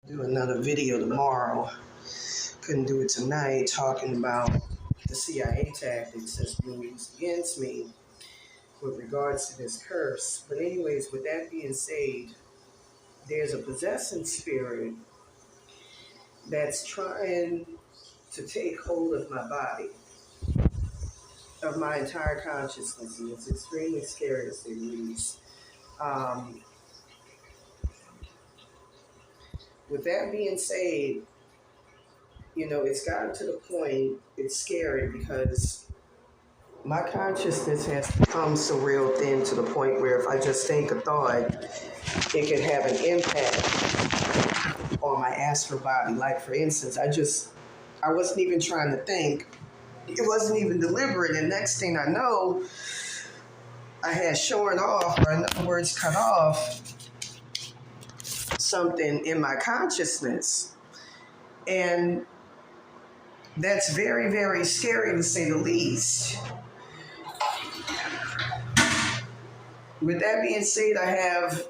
Do another video tomorrow. Couldn't do it tonight, talking about the CIA tactics that's being used against me with regards to this curse. But anyways, with that being said, there's a possessing spirit that's trying to take hold of my body, of my entire consciousness, and it's extremely scary to say the least. Um, with that being said, it's gotten to the point, it's scary because my consciousness has become so real thin to the point where if I just think a thought, it can have an impact on my astral body. Like, for instance, I wasn't even trying to think. It wasn't even deliberate. And next thing I know, I had shorn off, or in other words, cut off something in my consciousness. And that's very, very scary to say the least. With that being said, I have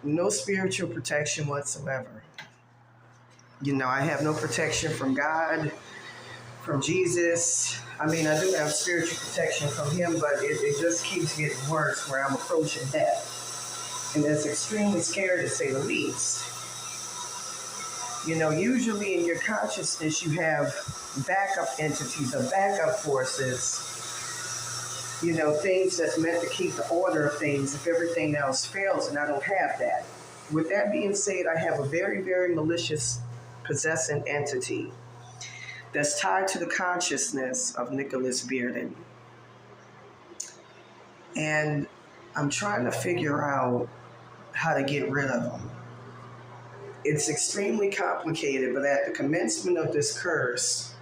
no spiritual protection whatsoever. I have no protection from God, from Jesus. I mean, I do have spiritual protection from Him, but it just keeps getting worse where I'm approaching death. And that's extremely scary to say the least. Usually in your consciousness, you have backup entities or backup forces, things that's meant to keep the order of things if everything else fails, and I don't have that. With that being said, I have a very, very malicious possessing entity that's tied to the consciousness of Nicholas Bearden. And I'm trying to figure out how to get rid of him. It's extremely complicated, but at the commencement of this curse,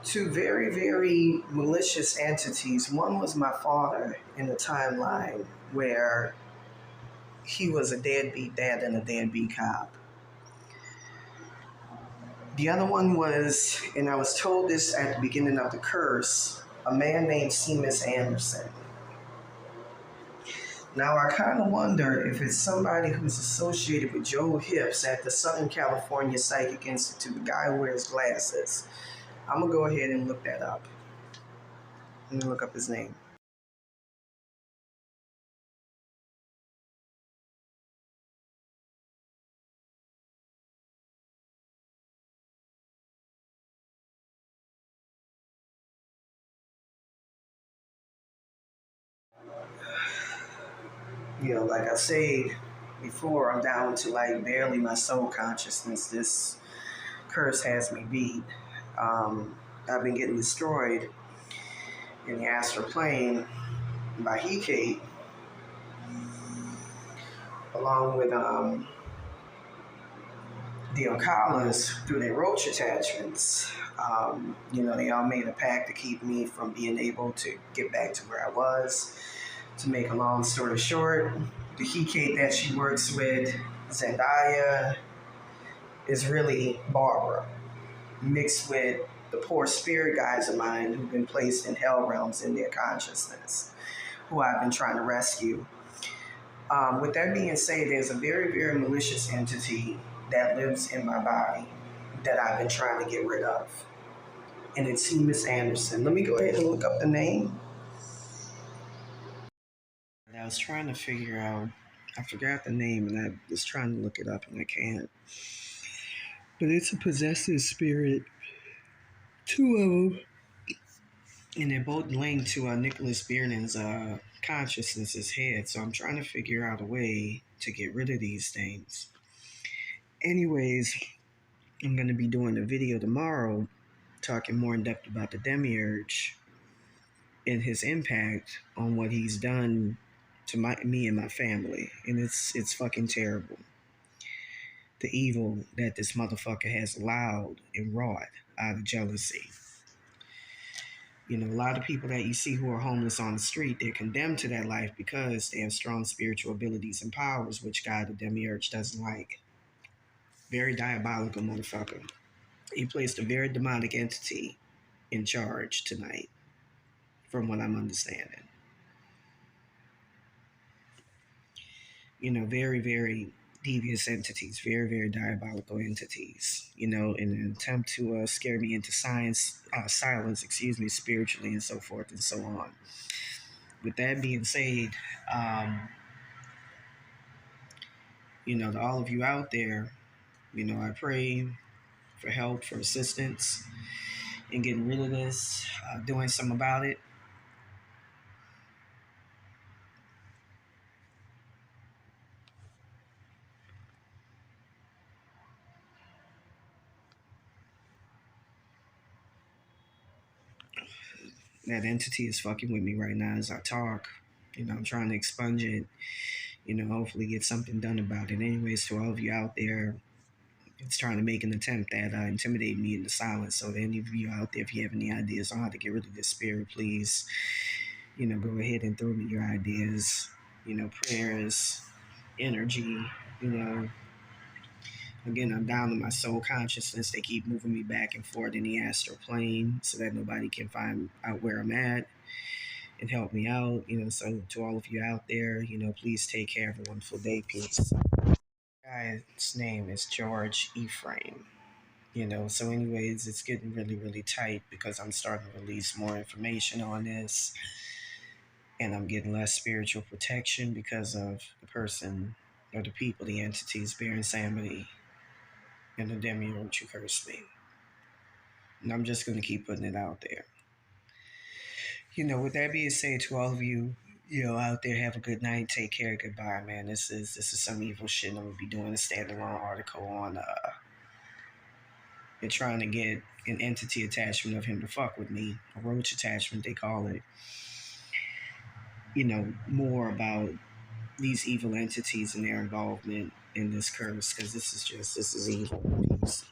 two very, very malicious entities. One was my father in the timeline where he was a deadbeat dad and a deadbeat cop. The other one was, and I was told this at the beginning of the curse, a man named Seamus Anderson. Now, I kind of wonder if it's somebody who's associated with Joe Hips at the Southern California Psychic Institute, the guy who wears glasses. I'm going to go ahead and look that up. Let me look up his name. Like I said before, I'm down to like barely my soul consciousness. This curse has me beat. I've been getting destroyed in the astral plane by Hecate, along with the Occalas through their roach attachments. They all made a pact to keep me from being able to get back to where I was. To make a long story short, the Hecate that she works with, Zendaya, is really Barbara, mixed with the poor spirit guides of mine who've been placed in hell realms in their consciousness, who I've been trying to rescue. With that being said, there's a very, very malicious entity that lives in my body that I've been trying to get rid of. And it's Seamus Anderson. Let me go ahead and look up the name. I was trying to figure out, I forgot the name, and I was trying to look it up, and I can't. But it's a possessive spirit, two of them, and they're both linked to Nicholas Bearden's consciousness, his head. So I'm trying to figure out a way to get rid of these things. Anyways, I'm going to be doing a video tomorrow talking more in depth about the demiurge and his impact on what he's done to me and my family. And it's fucking terrible. The evil that this motherfucker has allowed and wrought out of jealousy. A lot of people that you see who are homeless on the street, they're condemned to that life because they have strong spiritual abilities and powers, which God, the demiurge, doesn't like. Very diabolical motherfucker. He placed a very demonic entity in charge tonight, from what I'm understanding. Very, very devious entities, very, very diabolical entities, in an attempt to scare me into silence, spiritually, and so forth and so on. With that being said, um, to all of you out there, I pray for help, for assistance in getting rid of this, doing something about it. That entity is fucking with me right now as I talk. I'm trying to expunge it, hopefully get something done about it. Anyways, to all of you out there, it's trying to make an attempt at intimidate me into silence. So, to any of you out there, if you have any ideas on how to get rid of this spirit, please, go ahead and throw me your ideas, prayers, energy, you know. Again, I'm down to my soul consciousness. They keep moving me back and forth in the astral plane so that nobody can find out where I'm at and help me out. So to all of you out there, please take care. Have a wonderful day. Peace. Guy's name is George Ephraim. So anyways, it's getting really, really tight because I'm starting to release more information on this, and I'm getting less spiritual protection because of the person or the people, the entities bearing Samity and the demiurge who cursed me. And I'm just going to keep putting it out there. With that being said, to all of you, out there, have a good night. Take care. Goodbye, man. This is some evil shit. I'm gonna be doing a standalone article on and trying to get an entity attachment of him to fuck with me, a roach attachment they call it. More about these evil entities and their involvement in this curse, because this is evil. Peace.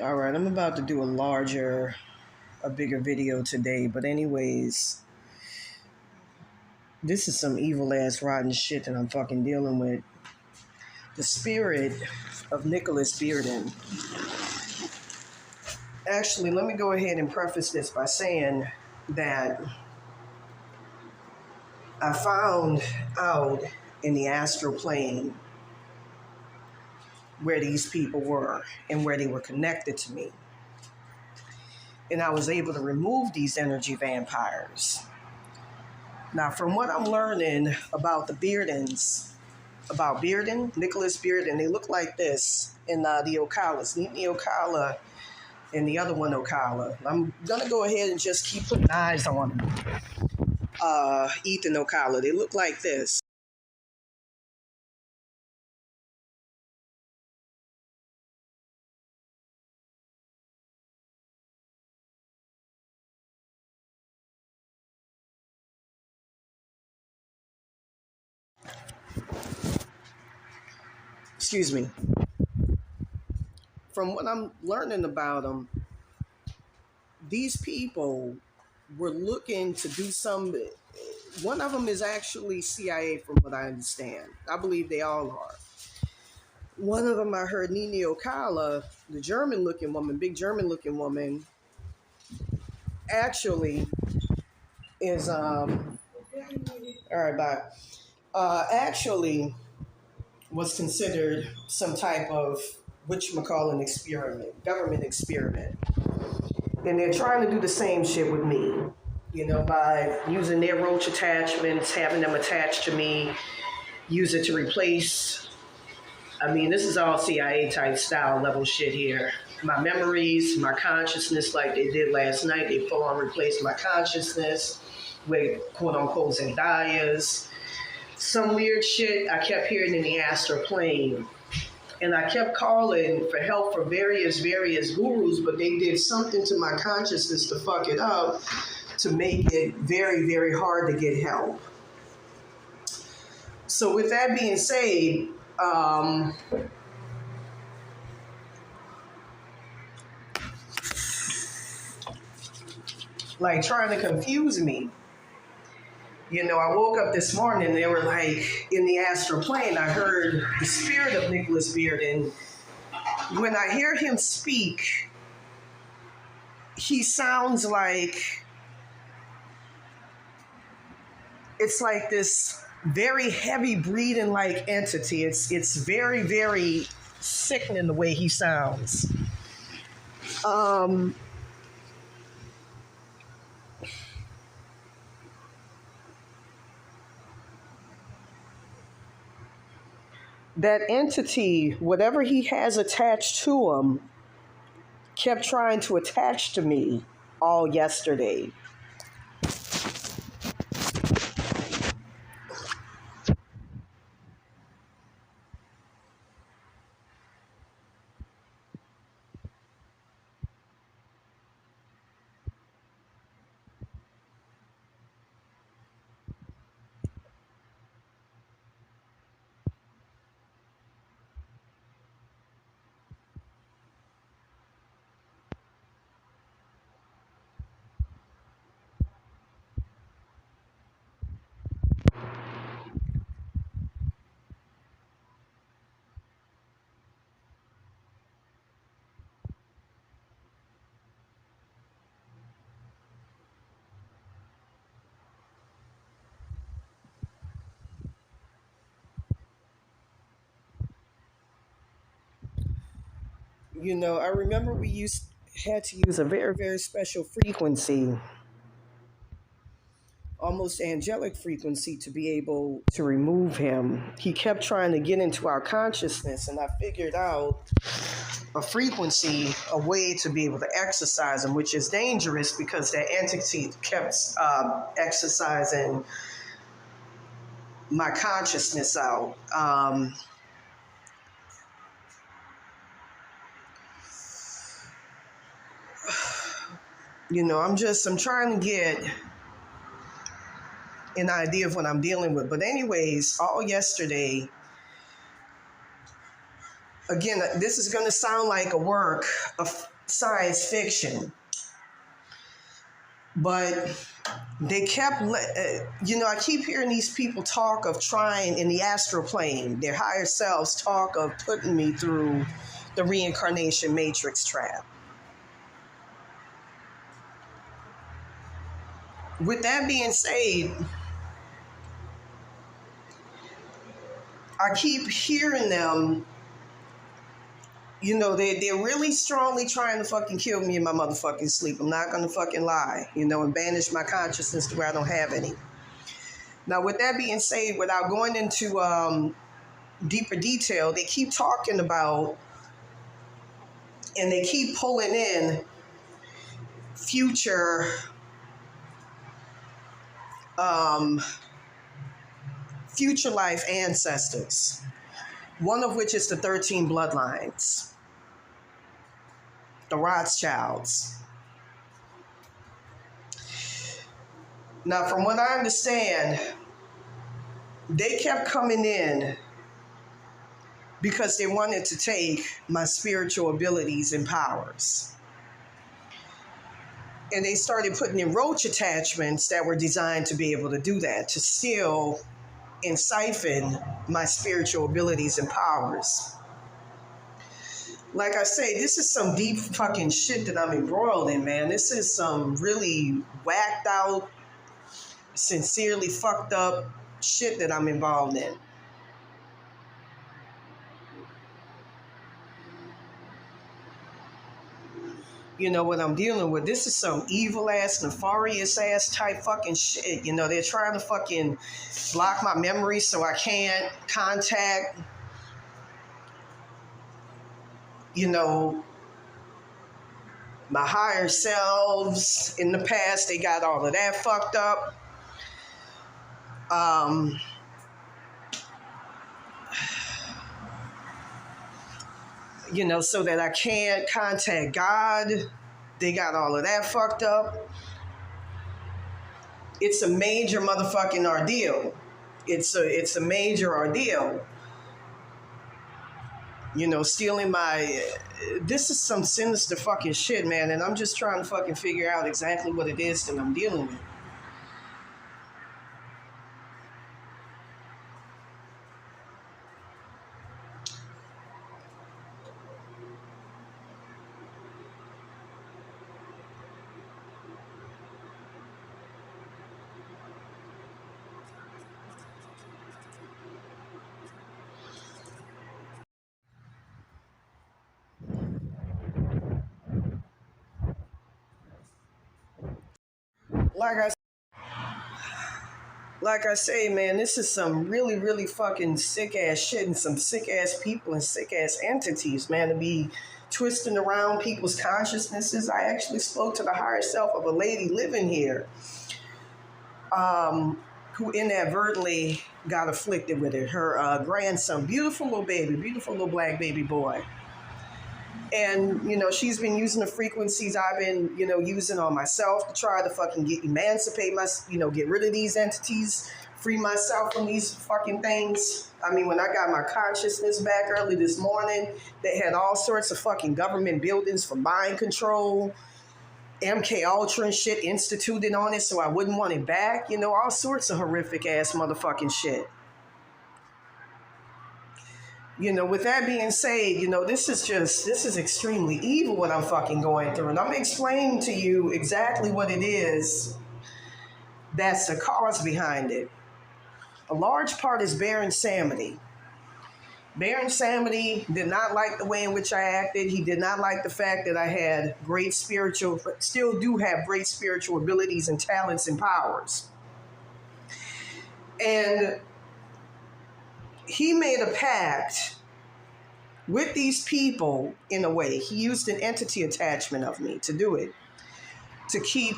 All right, I'm about to do a bigger video today, but anyways, this is some evil ass rotten shit that I'm fucking dealing with. The spirit of Nicholas Bearden. Actually, let me go ahead and preface this by saying that I found out in the astral plane where these people were and where they were connected to me. And I was able to remove these energy vampires. Now, from what I'm learning about the Beardens, about Bearden, Nicholas Bearden, they look like this in the Occalas. Meet the Ocala and the other one Ocala. I'm going to go ahead and just keep putting eyes on them. Ethan Ocala. They look like this. Excuse me. From what I'm learning about them, these people were looking to do some. One of them is actually CIA, from what I understand. I believe they all are. One of them, I heard Nini Ocala, the German-looking woman, big German-looking woman, actually is all right, bye. Actually was considered some type of whatchamacallit experiment, government experiment. And they're trying to do the same shit with me, by using their roach attachments, having them attached to me, use it to replace. This is all CIA type style level shit here. My memories, my consciousness, like they did last night, they full on replaced my consciousness with quote unquote Zendayas. Some weird shit I kept hearing in the astral plane. And I kept calling for help from various gurus, but they did something to my consciousness to fuck it up, to make it very, very hard to get help. So with that being said, like trying to confuse me. I woke up this morning and they were like, in the astral plane, I heard the spirit of Nicholas Bearden. When I hear him speak, he sounds like, it's like this very heavy breathing like entity. It's very, very sickening the way he sounds. Um, that entity, whatever he has attached to him, kept trying to attach to me all yesterday. I remember we had to use a very, very special frequency, almost angelic frequency, to be able to remove him. He kept trying to get into our consciousness, and I figured out a frequency, a way to be able to exercise him, which is dangerous because that entity kept exercising my consciousness out. I'm trying to get an idea of what I'm dealing with. But anyways, all yesterday, again, this is going to sound like a work of science fiction, but they kept, I keep hearing these people talk of trying in the astral plane, their higher selves talk of putting me through the reincarnation matrix trap. With that being said, I keep hearing them, they're really strongly trying to fucking kill me in my motherfucking sleep. I'm not gonna fucking lie, and banish my consciousness to where I don't have any. Now, with that being said, without going into deeper detail, they keep talking about and they keep pulling in future um, future life ancestors, one of which is the 13 bloodlines, the Rothschilds. Now, from what I understand, they kept coming in because they wanted to take my spiritual abilities and powers. And they started putting in roach attachments that were designed to be able to do that, to steal and siphon my spiritual abilities and powers. Like I say, this is some deep fucking shit that I'm embroiled in, man. This is some really whacked out, sincerely fucked up shit that I'm involved in. What I'm dealing with. This is some evil ass, nefarious ass type fucking shit. They're trying to fucking block my memory so I can't contact, my higher selves in the past. They got all of that fucked up. So that I can't contact God. They got all of that fucked up. It's a major motherfucking ordeal. It's a major ordeal. Stealing my. This is some sinister fucking shit, man, and I'm just trying to fucking figure out exactly what it is that I'm dealing with. Like I like I say, man, this is some really, really fucking sick ass shit and some sick ass people and sick ass entities, man, to be twisting around people's consciousnesses. I actually spoke to the higher self of a lady living here, who inadvertently got afflicted with it. Her grandson, beautiful little baby, beautiful little black baby boy. And, she's been using the frequencies I've been, using on myself to try to fucking emancipate get rid of these entities, free myself from these fucking things. I mean, when I got my consciousness back early this morning, they had all sorts of fucking government buildings for mind control, MK Ultra and shit instituted on it so I wouldn't want it back. All sorts of horrific ass motherfucking shit. With that being said, this is extremely evil what I'm fucking going through. And I'm explaining to you exactly what it is that's the cause behind it. A large part is Baron Samedi. Baron Samedi did not like the way in which I acted. He did not like the fact that I had still do have great spiritual abilities and talents and powers. And he made a pact with these people in a way. He used an entity attachment of me to do it, to keep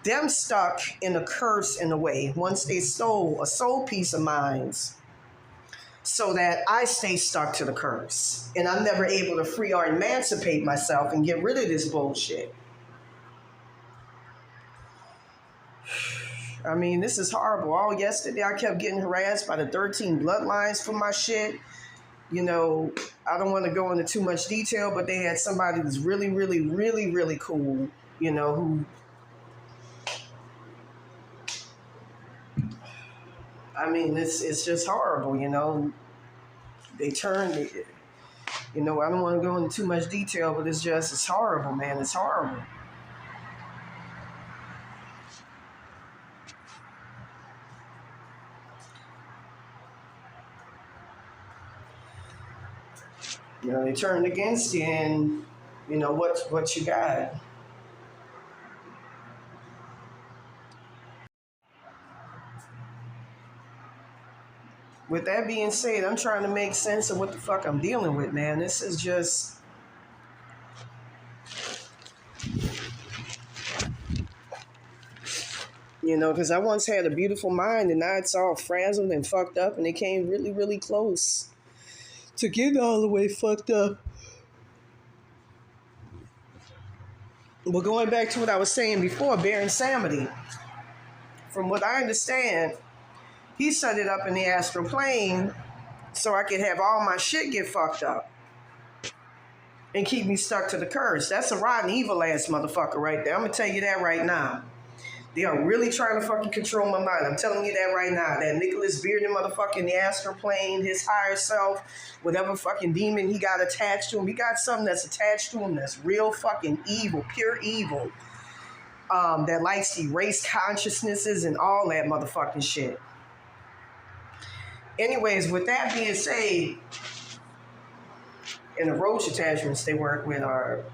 them stuck in a curse in a way once they stole a soul piece of mine, so that I stay stuck to the curse. And I'm never able to free or emancipate myself and get rid of this bullshit. I mean, this is horrible. All yesterday, I kept getting harassed by the 13 bloodlines for my shit. I don't want to go into too much detail, but they had somebody who's really, really, really, really cool, who... I mean, it's just horrible, They turned it. I don't want to go into too much detail, but it's horrible, man. It's horrible. They turned against you, and what you got. With that being said, I'm trying to make sense of what the fuck I'm dealing with, man. This is just... because I once had a beautiful mind, and now it's all frazzled and fucked up, and it came really, really close to getting all the way fucked up. But going back to what I was saying before, Baron Samedi, from what I understand, he set it up in the astral plane so I could have all my shit get fucked up and keep me stuck to the curse. That's a rotten, evil ass motherfucker right there. I'm gonna tell you that right now. They are really trying to fucking control my mind. I'm telling you that right now. That Nicholas Bearden motherfucker in the astral plane, his higher self, whatever fucking demon he got attached to him, he got something that's attached to him that's real fucking evil, pure evil, that likes to erase consciousnesses and all that motherfucking shit. Anyways, with that being said, and the roach attachments they work with are...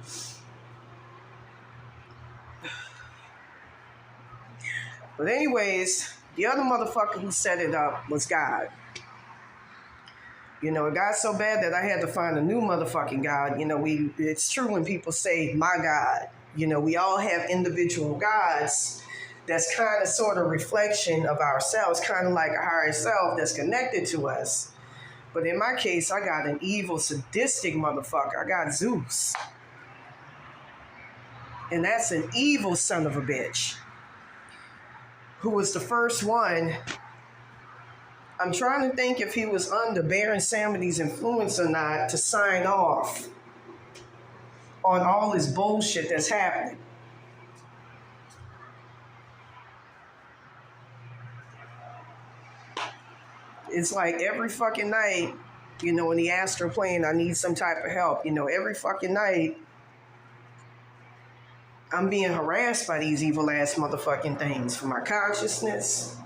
But anyways, the other motherfucker who set it up was God. It got so bad that I had to find a new motherfucking God. It's true when people say, my God. We all have individual gods that's kind of sort of reflection of ourselves, kind of like a higher self that's connected to us. But in my case, I got an evil, sadistic motherfucker. I got Zeus. And that's an evil son of a bitch, who was the first one. I'm trying to think if he was under Baron Samedi's influence or not to sign off on all this bullshit that's happening. It's like every fucking night, in the astral plane, I need some type of help. Every fucking night, I'm being harassed by these evil ass motherfucking things for my consciousness,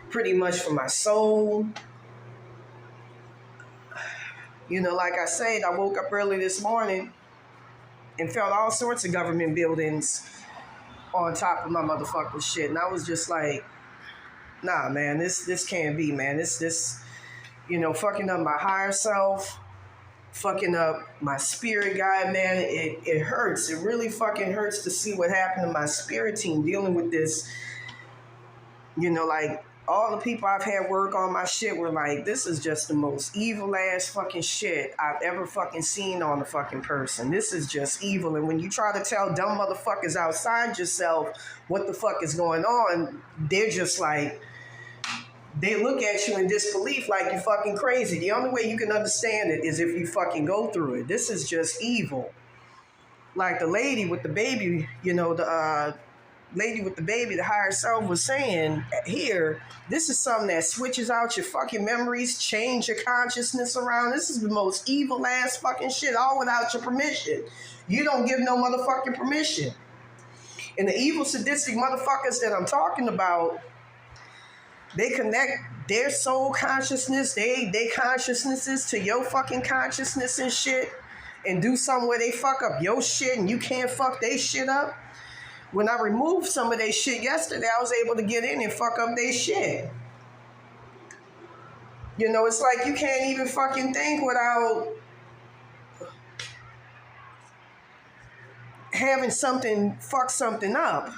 pretty much for my soul. Like I said, I woke up early this morning and felt all sorts of government buildings on top of my motherfucking shit. And I was just like, nah, man, this can't be, man. This, fucking up my higher self, fucking up my spirit guide, man. It hurts. It really fucking hurts to see what happened to my spirit team dealing with this. Like all the people I've had work on my shit were like, this is just the most evil ass fucking shit I've ever fucking seen on a fucking person. This is just evil. And when you try to tell dumb motherfuckers outside yourself what the fuck is going on, they're just like, they look at you in disbelief like you're fucking crazy. The only way you can understand it is if you fucking go through it. This is just evil. Like the lady with the baby, the lady with the baby, the higher self was saying here, this is something that switches out your fucking memories, change your consciousness around. This is the most evil ass fucking shit, all without your permission. You don't give no motherfucking permission. And the evil sadistic motherfuckers that I'm talking about, they connect their soul consciousness, they consciousnesses to your fucking consciousness and shit, and do something where they fuck up your shit and you can't fuck they shit up. When I removed some of their shit yesterday, I was able to get in and fuck up their shit. It's like you can't even fucking think without having something fuck something up.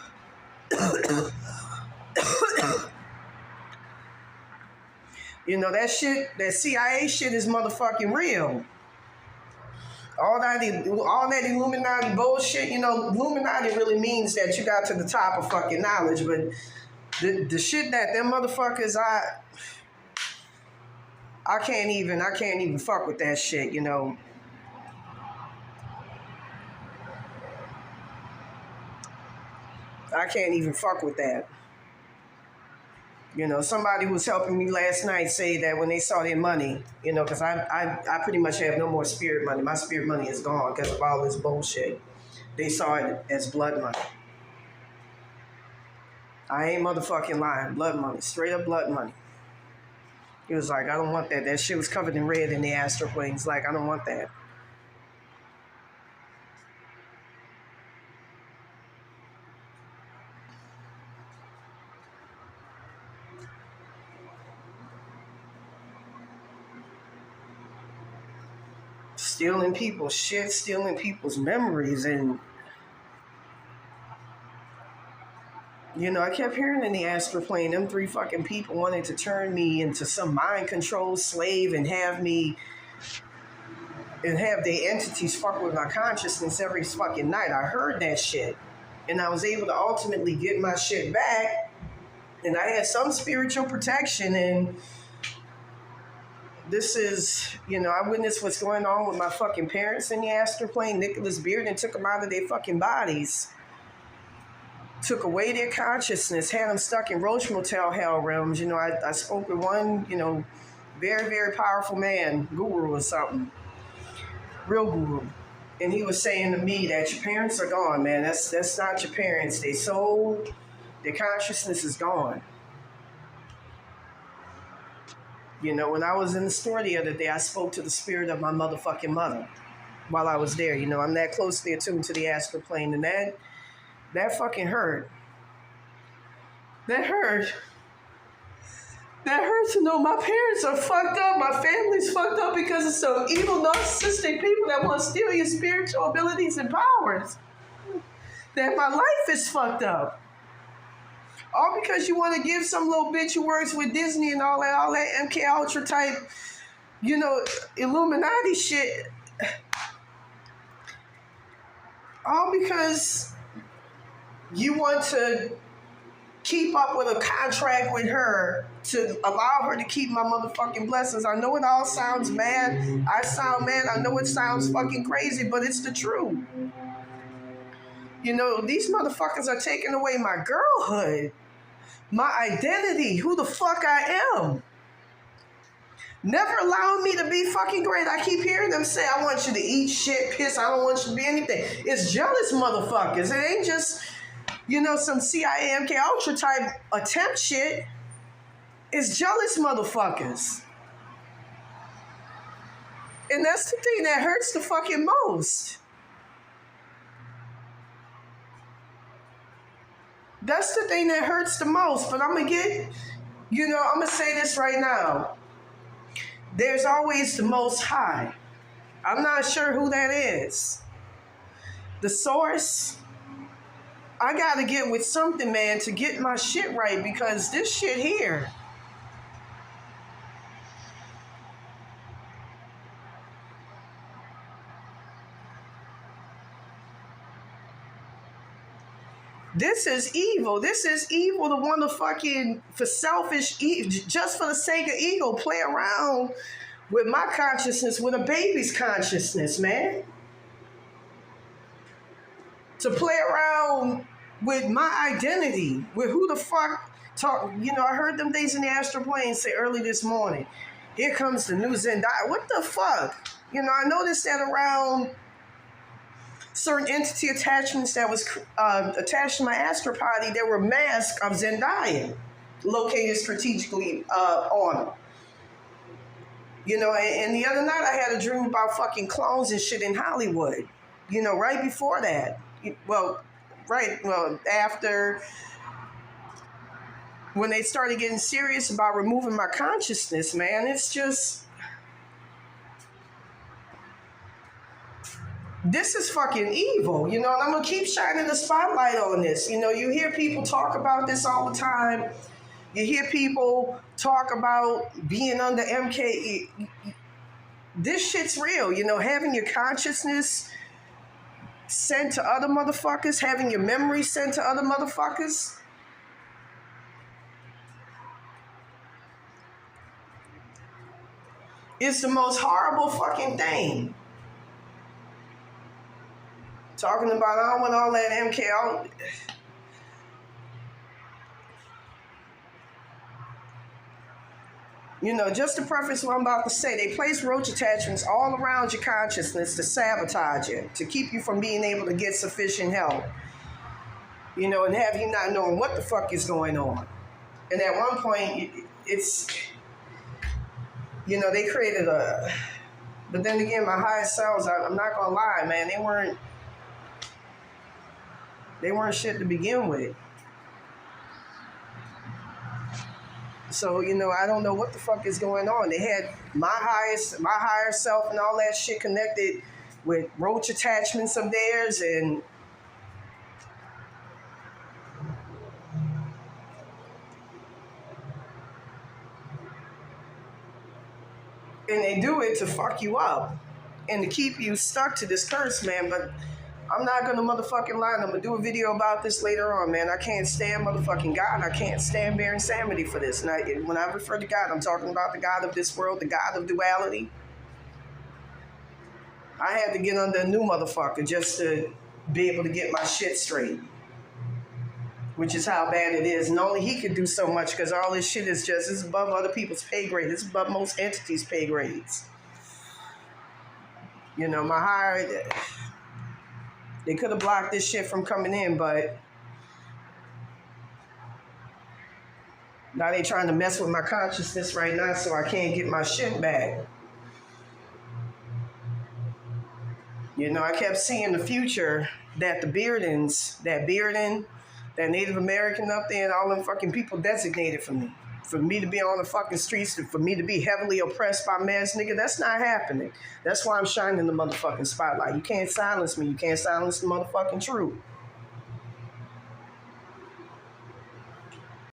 That shit, that CIA shit is motherfucking real. All that Illuminati bullshit, Illuminati really means that you got to the top of fucking knowledge, but the shit that them motherfuckers, I can't even fuck with that shit, I can't even fuck with that. Somebody who was helping me last night say that when they saw their money, because I pretty much have no more spirit money. My spirit money is gone because of all this bullshit. They saw it as blood money. I ain't motherfucking lying. Blood money. Straight up blood money. He was like, I don't want that. That shit was covered in red in the astral plane. He's like, I don't want that. Stealing people's shit, stealing people's memories, and I kept hearing in the astral plane, them three fucking people wanted to turn me into some mind control slave and have their entities fuck with my consciousness every fucking night. I heard that shit, and I was able to ultimately get my shit back, and I had some spiritual protection, and this is, I witnessed what's going on with my fucking parents in the astral plane. Nicholas Bearden took them out of their fucking bodies. Took away their consciousness, had them stuck in Roach Motel hell realms. I spoke with one, very, very powerful man, guru or something. Real guru. And he was saying to me that your parents are gone, man. That's not your parents. They soul, their consciousness is gone. When I was in the store the other day, I spoke to the spirit of my motherfucking mother while I was there. I'm that closely attuned to the astral plane, and that fucking hurt. That hurt. That hurt to know my parents are fucked up. My family's fucked up because of some evil, narcissistic people that want to steal your spiritual abilities and powers. That my life is fucked up. All because you want to give some little bitch who works with Disney and all that MK Ultra type, Illuminati shit. All because you want to keep up with a contract with her to allow her to keep my motherfucking blessings. I know it all sounds mad. I sound mad. I know it sounds fucking crazy, but it's the truth. These motherfuckers are taking away my girlhood, my identity, who the fuck I am. Never allowing me to be fucking great. I keep hearing them say, I want you to eat shit, piss, I don't want you to be anything. It's jealous motherfuckers. It ain't just, some CIA MK Ultra type attempt shit. It's jealous motherfuckers. And that's the thing that hurts the fucking most. That's the thing that hurts the most. But I'm going to I'm going to say this right now. There's always the Most High. I'm not sure who that is. The source. I got to get with something, man, to get my shit right, because this shit here. This is evil. This is evil to want to fucking, for selfish, just for the sake of ego, play around with my consciousness, with a baby's consciousness, man. To play around with my identity, with who the fuck talk. I heard them things in the astral plane say early this morning. Here comes the new Zendaya. What the fuck? I noticed that around certain entity attachments that was attached to my astral body, there were masks of Zendaya located strategically on them. And the other night I had a dream about fucking clones and shit in Hollywood. Right before that. After, when they started getting serious about removing my consciousness, man, it's just, this is fucking evil, and I'm going to keep shining the spotlight on this. You hear people talk about this all the time. You hear people talk about being under MK. This shit's real, having your consciousness sent to other motherfuckers, having your memory sent to other motherfuckers. It's the most horrible fucking thing. Talking about, I don't want all that MK. Just to preface what I'm about to say, they place roach attachments all around your consciousness to sabotage it, to keep you from being able to get sufficient help. And have you not knowing what the fuck is going on. And at one point, it's, they created but then again, my highest selves, I'm not gonna lie, man, they weren't shit to begin with. So, I don't know what the fuck is going on. They had my higher self and all that shit connected with roach attachments of theirs, and they do it to fuck you up and to keep you stuck to this curse, man. But I'm not gonna motherfucking lie. I'm gonna do a video about this later on, man. I can't stand motherfucking God. I can't stand bearing Samity for this. And when I refer to God, I'm talking about the God of this world, the God of duality. I had to get under a new motherfucker just to be able to get my shit straight. Which is how bad it is. And only he could do so much, because all this shit is above other people's pay grade. It's above most entities' pay grades. My higher... They could have blocked this shit from coming in, but now they trying to mess with my consciousness right now, so I can't get my shit back. I kept seeing the future that the Beardens, that Native American up there, and all them fucking people designated for me. For me to be on the fucking streets, for me to be heavily oppressed by mess, nigga, that's not happening. That's why I'm shining the motherfucking spotlight. You can't silence me. You can't silence the motherfucking truth.